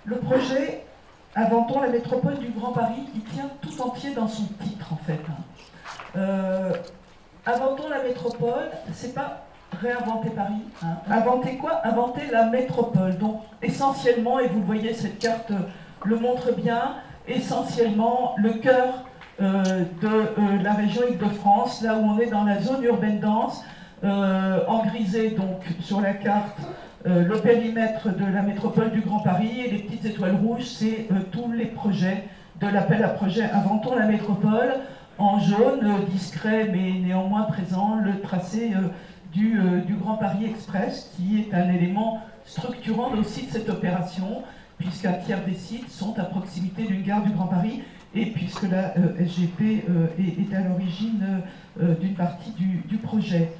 Le projet Inventons la métropole du Grand Paris, il tient tout entier dans son titre en fait. Inventons la métropole, c'est pas réinventer Paris. Hein. Inventer quoi? Inventer la métropole. Donc essentiellement, et vous le voyez, cette carte le montre bien, essentiellement le cœur de la région Île-de-France, là où on est dans la zone urbaine dense, en grisé donc sur la carte. Le périmètre de la métropole du Grand Paris et les petites étoiles rouges, c'est tous les projets de l'appel à projet Inventons la métropole. En jaune, discret mais néanmoins présent, le tracé du Grand Paris Express, qui est un élément structurant aussi de cette opération, puisqu'un tiers des sites sont à proximité d'une gare du Grand Paris, et puisque la SGP est à l'origine d'une partie du projet.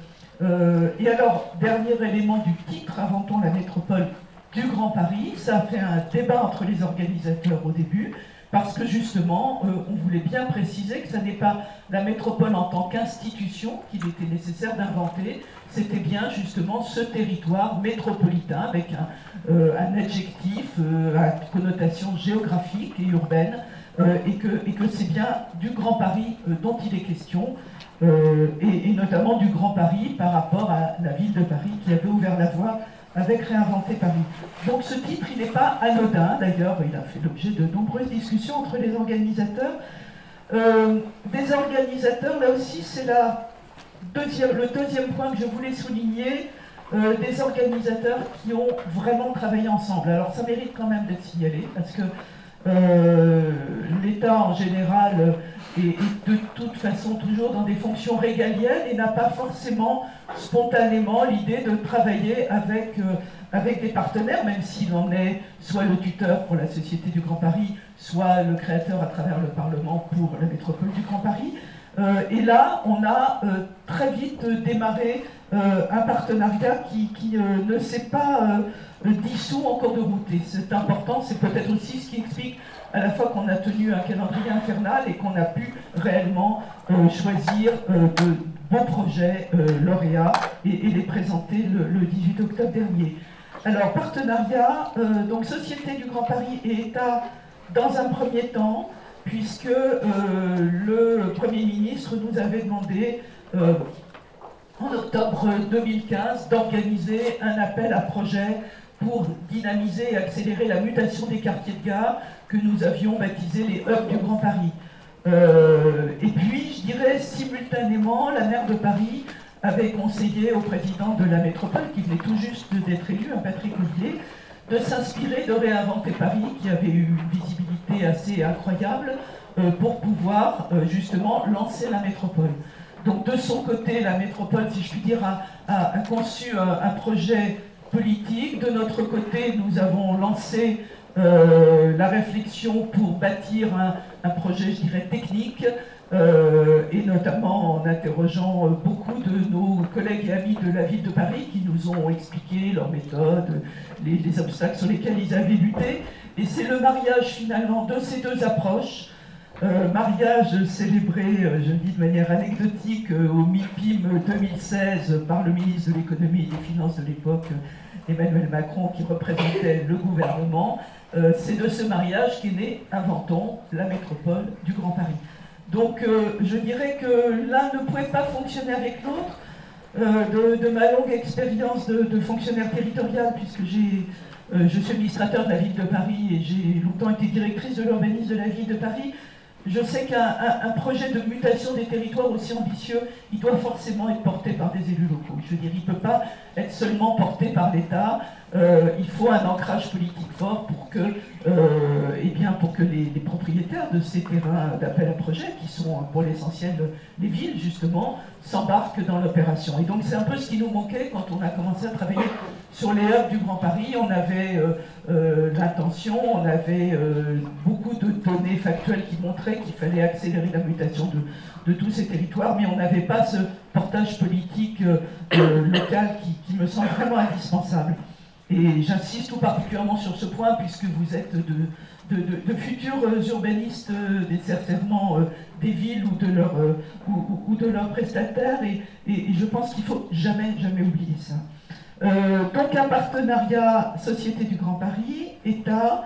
Et alors, dernier élément du titre, Inventons la métropole du Grand Paris, ça a fait un débat entre les organisateurs au début, parce que justement, on voulait bien préciser que ce n'est pas la métropole en tant qu'institution qu'il était nécessaire d'inventer, c'était bien justement ce territoire métropolitain avec un adjectif à connotation géographique et urbaine, et que c'est bien du Grand Paris dont il est question, et notamment du Grand Paris par rapport à la ville de Paris qui avait ouvert la voie avec Réinventer Paris. Donc ce titre, il n'est pas anodin, d'ailleurs, il a fait l'objet de nombreuses discussions entre les organisateurs. Des organisateurs, là aussi, c'est le deuxième point que je voulais souligner, des organisateurs qui ont vraiment travaillé ensemble. Alors ça mérite quand même d'être signalé, parce que l'État en général est de toute façon toujours dans des fonctions régaliennes et n'a pas forcément spontanément l'idée de travailler avec des partenaires, même s'il en est soit le tuteur pour la Société du Grand Paris, soit le créateur à travers le Parlement pour la métropole du Grand Paris. Et là, on a très vite démarré un partenariat qui ne s'est pas dissous en cours de route. Et c'est important, c'est peut-être aussi ce qui explique à la fois qu'on a tenu un calendrier infernal et qu'on a pu réellement choisir de bons projets lauréats et les présenter le 18 octobre dernier. Alors, partenariat, donc Société du Grand Paris et État dans un premier temps, puisque le Premier ministre nous avait demandé en octobre 2015 d'organiser un appel à projet pour dynamiser et accélérer la mutation des quartiers de gare que nous avions baptisé les hubs du Grand Paris. Et puis, je dirais simultanément, la maire de Paris avait conseillé au président de la métropole, qui venait tout juste d'être élu, Patrick Ollier, de s'inspirer de Réinventer Paris, qui avait eu une visibilité assez incroyable, pour pouvoir justement lancer la métropole. Donc de son côté, la métropole, si je puis dire, a conçu un projet politique. De notre côté, nous avons lancé la réflexion pour bâtir un projet, je dirais, technique, et notamment en interrogeant beaucoup de nos collègues et amis de la ville de Paris qui nous ont expliqué leur méthode, les obstacles sur lesquels ils avaient lutté. Et c'est le mariage finalement de ces deux approches, mariage célébré, je le dis de manière anecdotique, au MIPIM 2016 par le ministre de l'économie et des finances de l'époque, Emmanuel Macron, qui représentait le gouvernement. C'est de ce mariage qu'est né Inventons la métropole du Grand Paris. Donc je dirais que l'un ne pouvait pas fonctionner avec l'autre. De ma longue expérience de fonctionnaire territorial, puisque je suis administrateur de la ville de Paris et j'ai longtemps été directrice de l'urbanisme de la ville de Paris, je sais qu'un projet de mutation des territoires aussi ambitieux, il doit forcément être porté par des élus locaux. Je veux dire, il ne peut pas être seulement porté par l'État. Il faut un ancrage politique fort pour que, pour que les propriétaires de ces terrains d'appel à projet, qui sont pour l'essentiel les villes justement, s'embarquent dans l'opération. Et donc c'est un peu ce qui nous manquait quand on a commencé à travailler sur les hubs du Grand Paris. On avait l'intention, on avait beaucoup de données factuelles qui montraient qu'il fallait accélérer la mutation de tous ces territoires, mais on n'avait pas ce portage politique local qui me semble vraiment indispensable. Et j'insiste tout particulièrement sur ce point, puisque vous êtes de futurs urbanistes, certainement des villes ou de leurs prestataires, et je pense qu'il ne faut jamais oublier ça. Donc un partenariat Société du Grand Paris, État,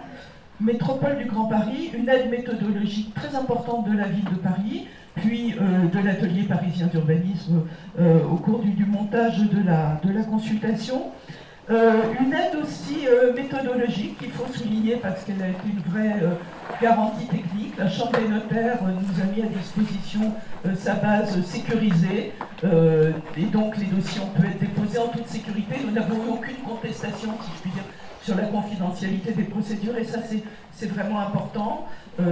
Métropole du Grand Paris, une aide méthodologique très importante de la ville de Paris, puis de l'atelier parisien d'urbanisme au cours du montage de la consultation. Une aide aussi méthodologique qu'il faut souligner parce qu'elle a été une vraie garantie technique. La Chambre des notaires nous a mis à disposition sa base sécurisée et donc les dossiers ont pu être déposés en toute sécurité. Nous n'avons eu aucune contestation, si je puis dire, sur la confidentialité des procédures et ça c'est vraiment important.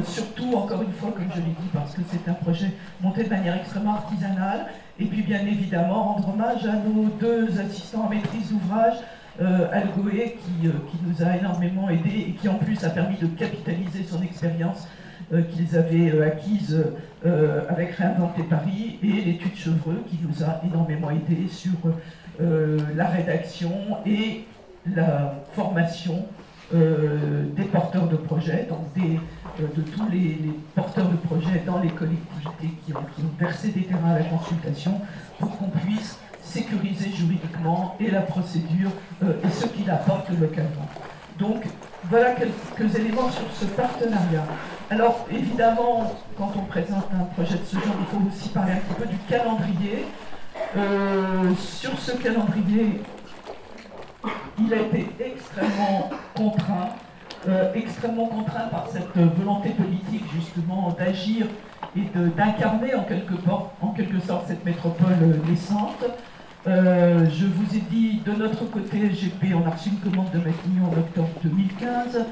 Surtout, encore une fois, comme je l'ai dit, parce que c'est un projet monté de manière extrêmement artisanale. Et puis bien évidemment, rendre hommage à nos deux assistants en maîtrise d'ouvrage, Algoé qui nous a énormément aidés et qui en plus a permis de capitaliser son expérience qu'ils avaient acquise avec Réinventer Paris, et l'étude Chevreux qui nous a énormément aidés sur la rédaction et la formation des porteurs de projets, donc de tous les porteurs de projets dans les collectivités qui ont versé des terrains à la consultation pour qu'on puisse sécuriser juridiquement et la procédure et ce qu'il apporte localement. Donc voilà quelques éléments sur ce partenariat. Alors évidemment, quand on présente un projet de ce genre, il faut aussi parler un petit peu du calendrier. Sur ce calendrier, il a été extrêmement contraint par cette volonté politique justement d'agir et d'incarner en quelque sorte cette métropole naissante. Je vous ai dit, de notre côté, LGP, on a reçu une commande de Matignon en octobre 2015.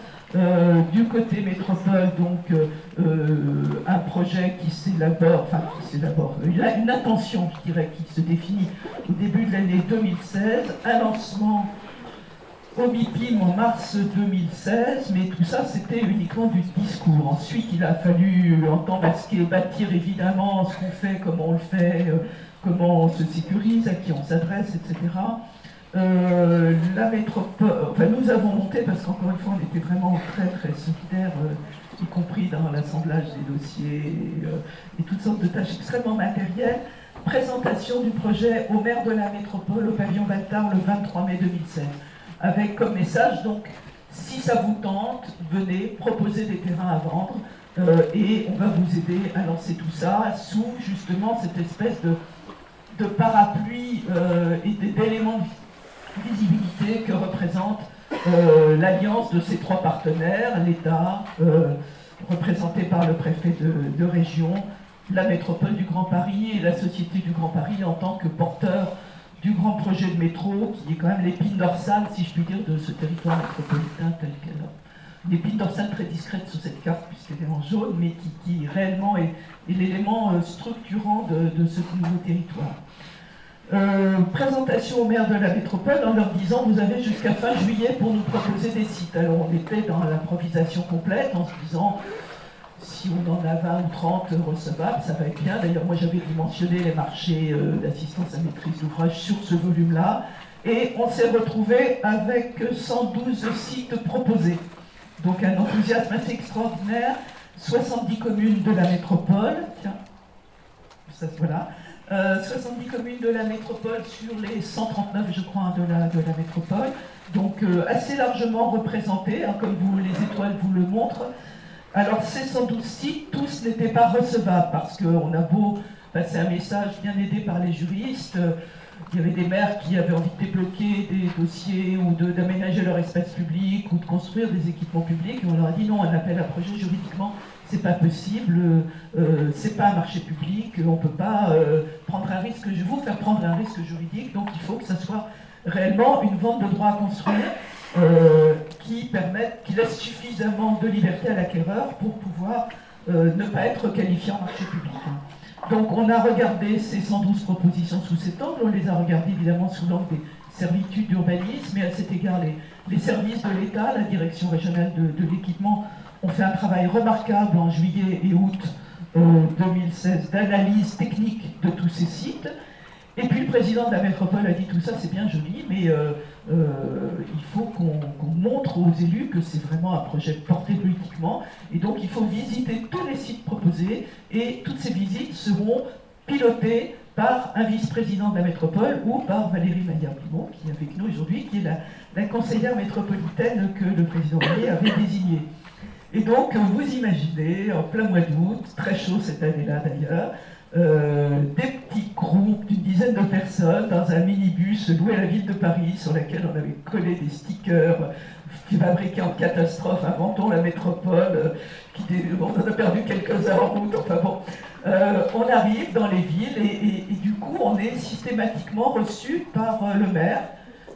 Du côté métropole, donc, un projet qui s'élabore, une intention, je dirais, qui se définit au début de l'année 2016, un lancement au MIPIM en mars 2016, mais tout ça c'était uniquement du discours. Ensuite il a fallu en temps masqué bâtir évidemment ce qu'on fait, comment on le fait, comment on se sécurise, à qui on s'adresse, etc. La métropole, enfin nous avons monté, parce qu'encore une fois on était vraiment très très solidaires, y compris dans l'assemblage des dossiers et toutes sortes de tâches extrêmement matérielles. Présentation du projet au maire de la métropole au pavillon Baltard le 23 mai 2016. Avec comme message, donc, si ça vous tente, venez proposer des terrains à vendre et on va vous aider à lancer tout ça sous justement cette espèce de parapluie et d'éléments de visibilité que représente l'alliance de ces trois partenaires, l'État, représenté par le préfet de région, la métropole du Grand Paris et la Société du Grand Paris en tant que porteur du grand projet de métro, qui est quand même l'épine dorsale, si je puis dire, de ce territoire métropolitain tel qu'elle a. Une épine dorsale très discrète sur cette carte, puisqu'elle est en jaune, mais qui réellement est l'élément structurant de ce nouveau territoire. Présentation au maire de la métropole en leur disant « Vous avez jusqu'à fin juillet pour nous proposer des sites ». Alors on était dans l'improvisation complète en se disant « Si on en a 20 ou 30 recevables, ça va être bien. » D'ailleurs, moi, j'avais dimensionné les marchés d'assistance à maîtrise d'ouvrage sur ce volume-là. Et on s'est retrouvé avec 112 sites proposés. Donc, un enthousiasme assez extraordinaire. 70 communes de la métropole. Tiens, ça, voilà. 70 communes de la métropole sur les 139, je crois, de la métropole. Donc, assez largement représentées, hein, comme les étoiles vous le montrent. Alors ces 112 sites, tous n'étaient pas recevables parce qu'on a beau passer un message bien aidé par les juristes, il y avait des maires qui avaient envie de débloquer des dossiers ou d'aménager leur espace public ou de construire des équipements publics, et on leur a dit non, un appel à projet juridiquement, c'est pas possible, c'est pas un marché public, on peut pas prendre un risque, je vais vous faire prendre un risque juridique, donc il faut que ça soit réellement une vente de droit à construire. Qui laisse suffisamment de liberté à l'acquéreur pour pouvoir ne pas être qualifié en marché public. Donc on a regardé ces 112 propositions sous cet angle, on les a regardées évidemment sous l'angle des servitudes d'urbanisme, et à cet égard les services de l'État, la direction régionale de l'équipement, ont fait un travail remarquable en juillet et août 2016 d'analyse technique de tous ces sites. Et puis le président de la métropole a dit tout ça c'est bien joli, mais il faut qu'on montre aux élus que c'est vraiment un projet porté politiquement, et donc il faut visiter tous les sites proposés, et toutes ces visites seront pilotées par un vice-président de la métropole ou par Valérie Maillard-Plimont, qui est avec nous aujourd'hui, qui est la conseillère métropolitaine que le président Vallée avait désignée. Et donc, vous imaginez, en plein mois d'août, très chaud cette année-là d'ailleurs, des petits groupes d'une dizaine de personnes dans un minibus loué à la ville de Paris, sur laquelle on avait collé des stickers fabriqués en catastrophe, inventons la métropole, on en a perdu quelques heures en route, enfin bon. On arrive dans les villes et du coup on est systématiquement reçu par le maire,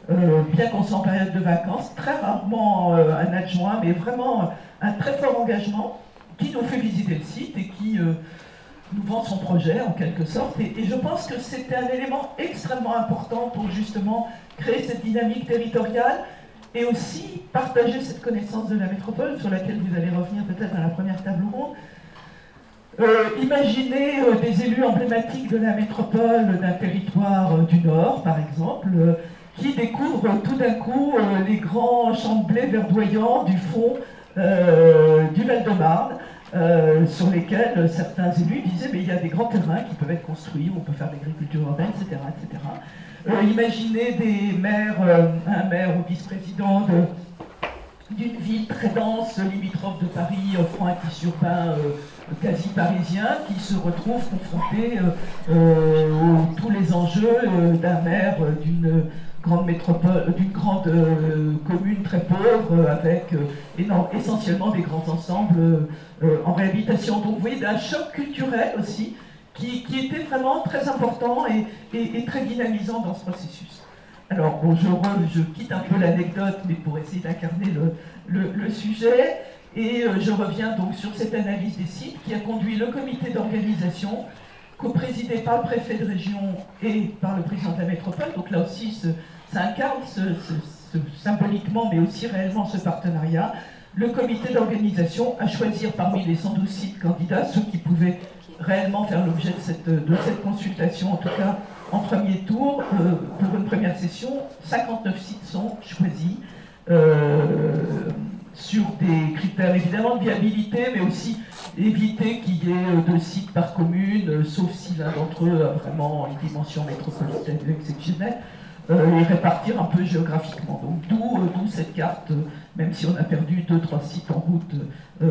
bien qu'on soit en période de vacances, très rarement un adjoint, mais vraiment un très fort engagement, qui nous fait visiter le site et qui nous vend son projet en quelque sorte. Et je pense que c'était un élément extrêmement important pour justement créer cette dynamique territoriale et aussi partager cette connaissance de la métropole sur laquelle vous allez revenir peut-être dans la première table ronde. Imaginez des élus emblématiques de la métropole d'un territoire du Nord, par exemple, qui découvrent tout d'un coup les grands champs de blé verdoyants du fond du Val-de-Marne, sur lesquels certains élus disaient mais il y a des grands terrains qui peuvent être construits, on peut faire de l'agriculture urbaine, etc. etc. Imaginez des maires, un maire ou vice-président d'une ville très dense, limitrophe de Paris, offrant un tissu urbain quasi parisien, qui se retrouve confronté tous les enjeux d'un maire d'une grande métropole, d'une grande commune très pauvre, avec essentiellement des grands ensembles en réhabilitation. Donc vous voyez, d'un choc culturel aussi, qui était vraiment très important et très dynamisant dans ce processus. Alors, bon, je quitte un peu l'anecdote, mais pour essayer d'incarner le sujet, et je reviens donc sur cette analyse des sites qui a conduit le comité d'organisation, co-présidé par le préfet de région et par le président de la métropole. Donc là aussi, ça incarne symboliquement, mais aussi réellement ce partenariat. Le comité d'organisation a choisi parmi les 112 sites candidats ceux qui pouvaient réellement faire l'objet de cette consultation, en tout cas en premier tour. Pour une première session, 59 sites sont choisis sur des critères évidemment de viabilité, mais aussi éviter qu'il y ait 2 sites par commune, sauf si l'un d'entre eux a vraiment une dimension métropolitaine exceptionnelle, et répartir un peu géographiquement. Donc d'où cette carte, même si on a perdu 2-3 sites en route,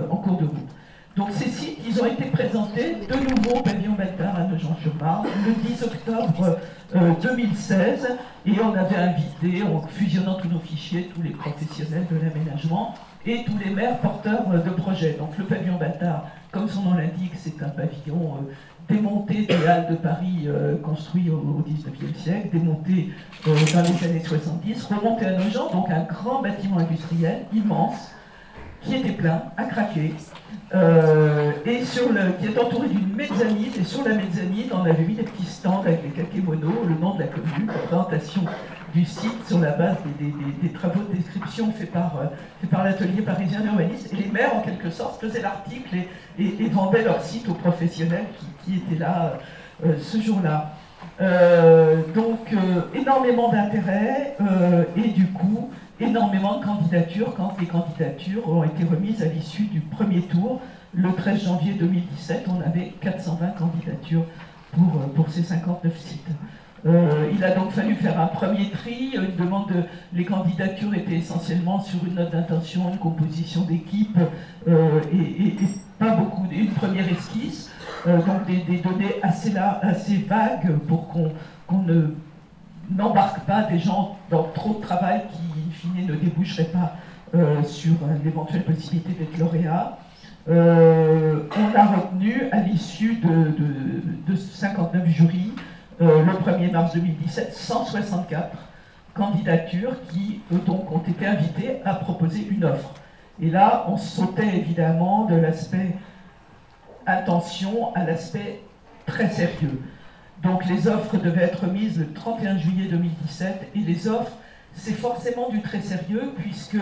en cours de route. Donc ces sites, ils ont été présentés de nouveau au pavillon Baltard à Nogent-sur-Marne le 10 octobre 2016, et on avait invité, en fusionnant tous nos fichiers, tous les professionnels de l'aménagement et tous les maires porteurs de projets. Donc le pavillon Baltard, comme son nom l'indique, c'est un pavillon démonté des Halles de Paris, construit au XIXe siècle, démonté dans les années 70, remonté à Nogent, donc un grand bâtiment industriel immense, qui était plein, à craquer, et qui est entouré d'une mezzanine, et sur la mezzanine, on avait mis des petits stands avec des kakémonos, le nom de la commune, la présentation du site sur la base des travaux de description faits par l'atelier parisien d'urbanisme. Et les maires, en quelque sorte, faisaient l'article et vendaient leur site aux professionnels qui étaient là ce jour-là. Donc, énormément d'intérêt, et du coup, énormément de candidatures quand les candidatures ont été remises à l'issue du premier tour. Le 13 janvier 2017, on avait 420 candidatures pour ces 59 sites. Il a donc fallu faire un premier tri, les candidatures étaient essentiellement sur une note d'intention, une composition d'équipe, et pas beaucoup, une première esquisse, donc des données assez vagues pour qu'on n'embarque pas des gens dans trop de travail qui, in fine, ne déboucheraient pas sur l'éventuelle possibilité d'être lauréat. On a retenu, à l'issue de 59 jurys, le 1er mars 2017, 164 candidatures qui donc ont été invitées à proposer une offre. Et là, on sautait évidemment de l'aspect intention à l'aspect très sérieux. Donc les offres devaient être mises le 31 juillet 2017, et les offres, c'est forcément du très sérieux, puisque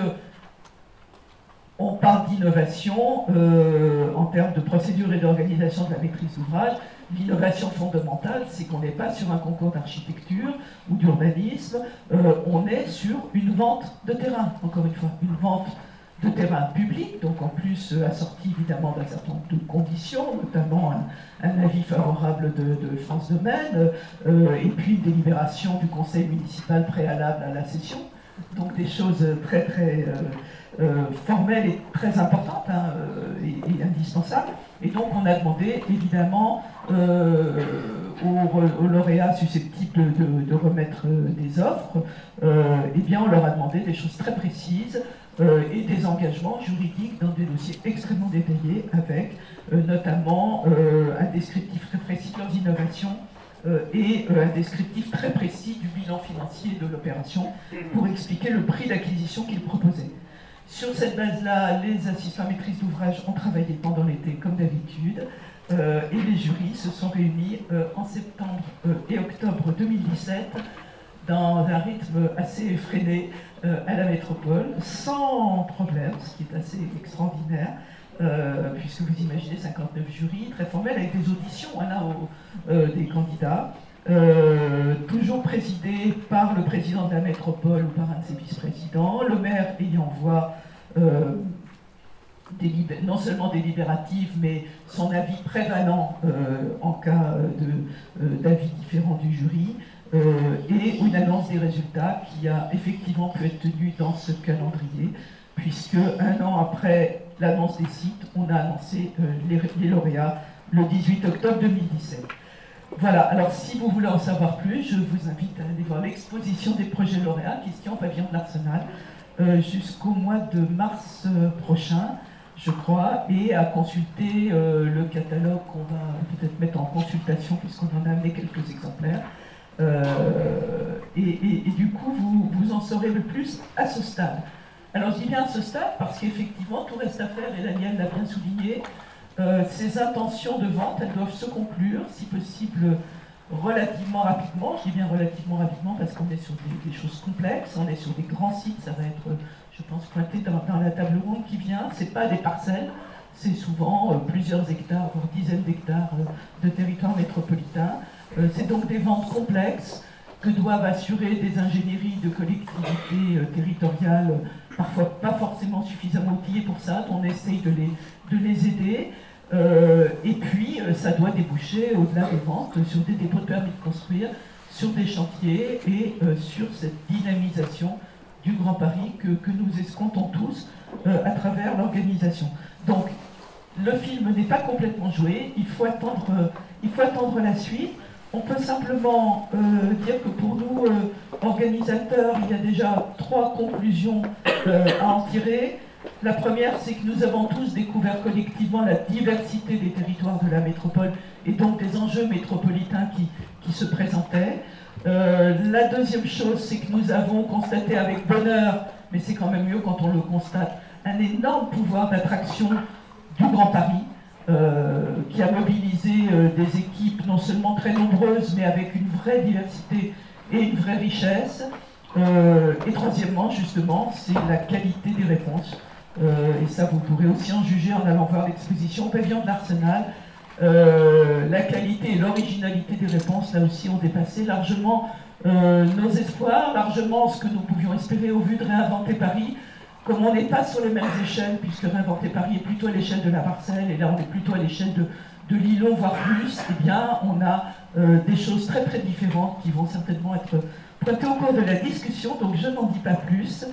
on parle d'innovation en termes de procédure et d'organisation de la maîtrise d'ouvrage. L'innovation fondamentale, c'est qu'on n'est pas sur un concours d'architecture ou d'urbanisme, on est sur une vente de terrain, encore une fois, une vente de terrain public, donc en plus assorti évidemment d'un certain nombre de conditions, notamment un avis favorable de France Domaine, et puis une délibération du conseil municipal préalable à la session. Donc des choses très formelles et très importantes et indispensables. Et donc on a demandé évidemment aux lauréats susceptibles de remettre des offres, eh bien on leur a demandé des choses très précises et des engagements juridiques dans des dossiers extrêmement détaillés avec notamment un descriptif très précis de leurs innovations et un descriptif très précis du bilan financier de l'opération pour expliquer le prix d'acquisition qu'ils proposaient. Sur cette base-là, les assistants à maîtrise d'ouvrage ont travaillé pendant l'été comme d'habitude et les jurys se sont réunis en septembre et octobre 2017 dans un rythme assez effréné à la métropole, sans problème, ce qui est assez extraordinaire. Puisque vous imaginez 59 jurys très formels avec des auditions des candidats, toujours présidés par le président de la métropole ou par un de ses vice-présidents, le maire ayant voix non seulement délibérative, mais son avis prévalant en cas d'avis différent du jury, et une annonce des résultats qui a effectivement pu être tenue dans ce calendrier, puisque un an après l'annonce des sites, on a annoncé les lauréats le 18 octobre 2017. Voilà, alors si vous voulez en savoir plus, je vous invite à aller voir l'exposition des projets lauréats, question pavillon de l'Arsenal, jusqu'au mois de mars prochain, je crois, et à consulter le catalogue qu'on va peut-être mettre en consultation, puisqu'on en a amené quelques exemplaires. Et du coup, vous en saurez le plus à ce stade. Alors je dis bien à ce stade parce qu'effectivement tout reste à faire, et Daniel l'a bien souligné. Ces intentions de vente, elles doivent se conclure, si possible relativement rapidement. Je dis bien relativement rapidement parce qu'on est sur des choses complexes, on est sur des grands sites, ça va être, je pense, pointé dans la table ronde qui vient. C'est pas des parcelles, c'est souvent plusieurs hectares, voire dizaines d'hectares de territoire métropolitain. C'est donc des ventes complexes que doivent assurer des ingénieries de collectivités territoriales, parfois pas forcément suffisamment outillées pour ça, on essaye de les aider. Et puis, ça doit déboucher, au-delà des ventes, sur des dépôts de permis de construire, sur des chantiers et sur cette dynamisation du Grand Paris que nous escomptons tous à travers l'organisation. Donc, le film n'est pas complètement joué, il faut attendre la suite. On peut simplement dire que pour nous, organisateurs, il y a déjà 3 conclusions à en tirer. La première, c'est que nous avons tous découvert collectivement la diversité des territoires de la métropole et donc des enjeux métropolitains qui se présentaient. La deuxième chose, c'est que nous avons constaté avec bonheur, mais c'est quand même mieux quand on le constate, un énorme pouvoir d'attraction du Grand Paris, qui a mobilisé des équipes non seulement très nombreuses, mais avec une vraie diversité et une vraie richesse. Et troisièmement, justement, c'est la qualité des réponses. Et ça, vous pourrez aussi en juger en allant voir l'exposition Pavillon de l'Arsenal. La qualité et l'originalité des réponses, là aussi, ont dépassé largement nos espoirs, largement ce que nous pouvions espérer au vu de Réinventer Paris. Comme on n'est pas sur les mêmes échelles, puisque Réinventer Paris est plutôt à l'échelle de la parcelle, et là on est plutôt à l'échelle de l'îlot, voire plus, eh bien on a des choses très différentes qui vont certainement être pointées au cours de la discussion, donc je n'en dis pas plus.